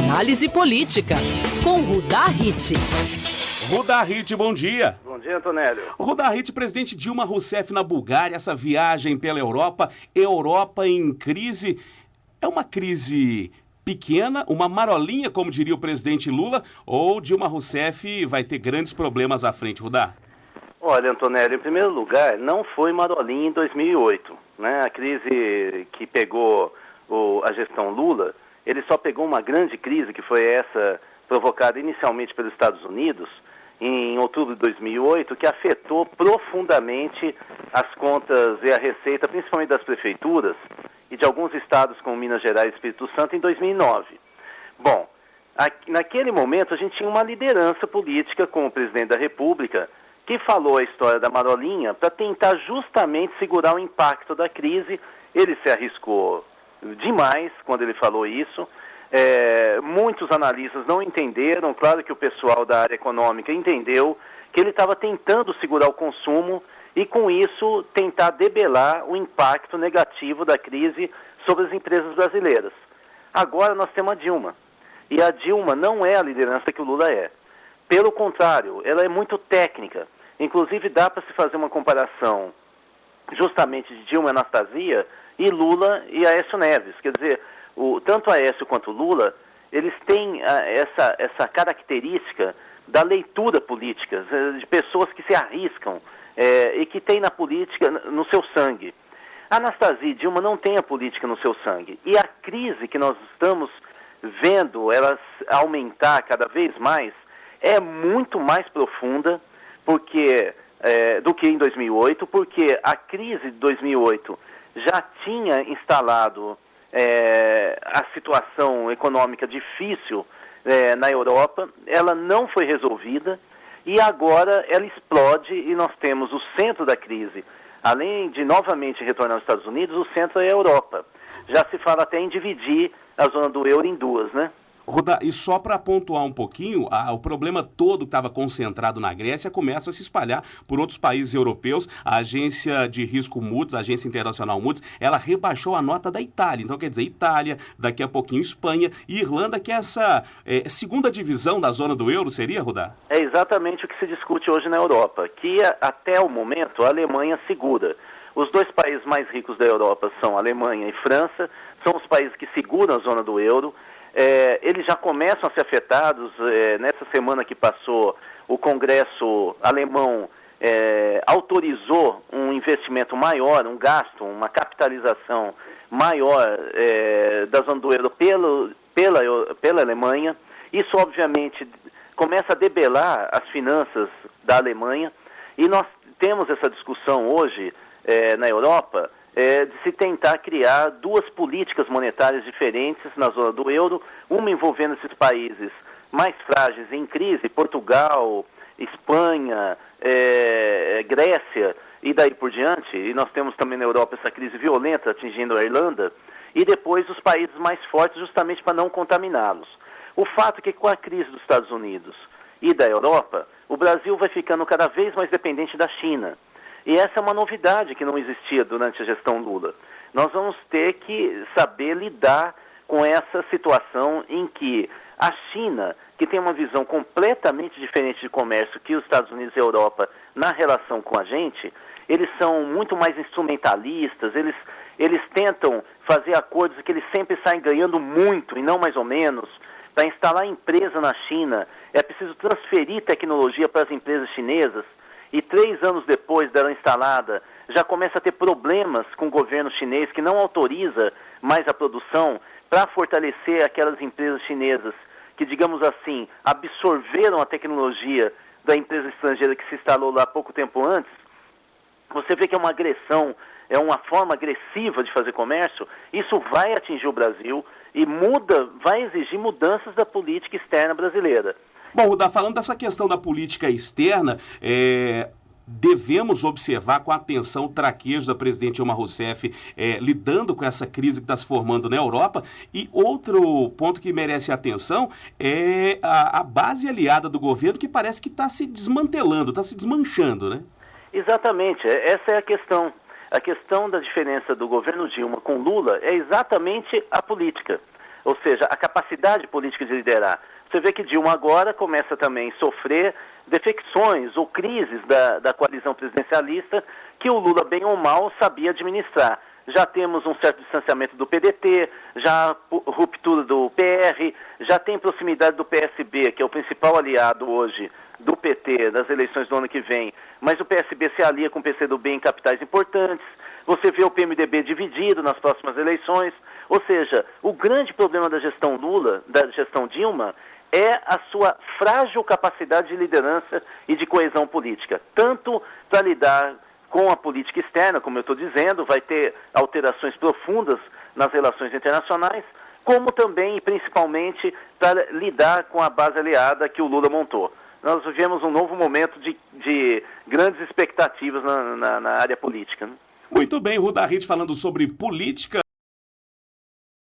Análise política, com Rudá Hit. Rudá Hit, bom dia. Bom dia, Antonélio. Rudá Hit, presidente Dilma Rousseff na Bulgária, essa viagem pela Europa em crise. É uma crise pequena, uma marolinha, como diria o presidente Lula, ou Dilma Rousseff vai ter grandes problemas à frente, Rudá? Olha, Antonélio, em primeiro lugar, não foi marolinha em 2008, né? A crise que pegou a gestão Lula, ele só pegou uma grande crise, que foi essa provocada inicialmente pelos Estados Unidos, em outubro de 2008, que afetou profundamente as contas e a receita, principalmente das prefeituras e de alguns estados como Minas Gerais e Espírito Santo, em 2009. Bom, naquele momento a gente tinha uma liderança política com o presidente da República, que falou a história da marolinha para tentar justamente segurar o impacto da crise. Ele se arriscou demais quando ele falou isso. Muitos analistas não entenderam. Claro que o pessoal da área econômica entendeu que ele estava tentando segurar o consumo e, com isso, tentar debelar o impacto negativo da crise sobre as empresas brasileiras. Agora nós temos a Dilma. E a Dilma não é a liderança que o Lula é. Pelo contrário, ela é muito técnica. Inclusive, dá para se fazer uma comparação justamente de Dilma e Anastasia e Lula e Aécio Neves. Quer dizer, tanto Aécio quanto Lula, eles têm essa característica da leitura política, de pessoas que se arriscam e que têm na política no seu sangue. Anastasia e Dilma não têm a política no seu sangue. E a crise que nós estamos vendo ela aumentar cada vez mais é muito mais profunda do que em 2008, porque a crise de 2008 já tinha instalado a situação econômica difícil na Europa, ela não foi resolvida e agora ela explode e nós temos o centro da crise. Além de novamente retornar aos Estados Unidos, o centro é a Europa. Já se fala até em dividir a zona do euro em duas, né? Rudá, e só para pontuar um pouquinho, o problema todo que estava concentrado na Grécia começa a se espalhar por outros países europeus. A agência de risco Moody's, a agência internacional Moody's, ela rebaixou a nota da Itália. Então, quer dizer, Itália, daqui a pouquinho Espanha e Irlanda, que é essa segunda divisão da zona do euro, seria, Rudá? É exatamente o que se discute hoje na Europa, que até o momento a Alemanha segura. Os dois países mais ricos da Europa são a Alemanha e França, são os países que seguram a zona do euro. Eles já começam a ser afetados. Nessa semana que passou, o Congresso alemão autorizou um investimento maior, um gasto, uma capitalização maior da zona do euro pela Alemanha. Isso, obviamente, começa a debelar as finanças da Alemanha e nós temos essa discussão hoje na Europa, de se tentar criar duas políticas monetárias diferentes na zona do euro, uma envolvendo esses países mais frágeis em crise, Portugal, Espanha, Grécia e daí por diante, e nós temos também na Europa essa crise violenta atingindo a Irlanda, e depois os países mais fortes justamente para não contaminá-los. O fato é que com a crise dos Estados Unidos e da Europa, o Brasil vai ficando cada vez mais dependente da China. E essa é uma novidade que não existia durante a gestão Lula. Nós vamos ter que saber lidar com essa situação em que a China, que tem uma visão completamente diferente de comércio que os Estados Unidos e a Europa na relação com a gente, eles são muito mais instrumentalistas, eles tentam fazer acordos que eles sempre saem ganhando muito e não mais ou menos. Para instalar empresa na China, é preciso transferir tecnologia para as empresas chinesas. E 3 anos depois dela instalada, já começa a ter problemas com o governo chinês que não autoriza mais a produção para fortalecer aquelas empresas chinesas que, digamos assim, absorveram a tecnologia da empresa estrangeira que se instalou lá pouco tempo antes. Você vê que é uma agressão, é uma forma agressiva de fazer comércio. Isso vai atingir o Brasil e vai exigir mudanças da política externa brasileira. Bom, Rudá, falando dessa questão da política externa, devemos observar com atenção o traquejo da presidente Dilma Rousseff lidando com essa crise que está se formando na Europa. E outro ponto que merece atenção é a base aliada do governo, que parece que está se desmantelando, está se desmanchando, né? Exatamente, essa é a questão. A questão da diferença do governo Dilma com Lula é exatamente a política. ou seja, a capacidade política de liderar. Você vê que Dilma agora começa também a sofrer defecções ou crises da coalizão presidencialista que o Lula, bem ou mal, sabia administrar. Já temos um certo distanciamento do PDT, já ruptura do PR, já tem proximidade do PSB, que é o principal aliado hoje do PT nas eleições do ano que vem, mas o PSB se alia com o PCdoB em capitais importantes. Você vê o PMDB dividido nas próximas eleições. Ou seja, o grande problema da gestão Lula, da gestão Dilma, é a sua frágil capacidade de liderança e de coesão política, tanto para lidar com a política externa, como eu estou dizendo, vai ter alterações profundas nas relações internacionais, como também e principalmente para lidar com a base aliada que o Lula montou. Nós vivemos um novo momento de grandes expectativas na área política, né? Muito bem, Ruda Hit falando sobre política.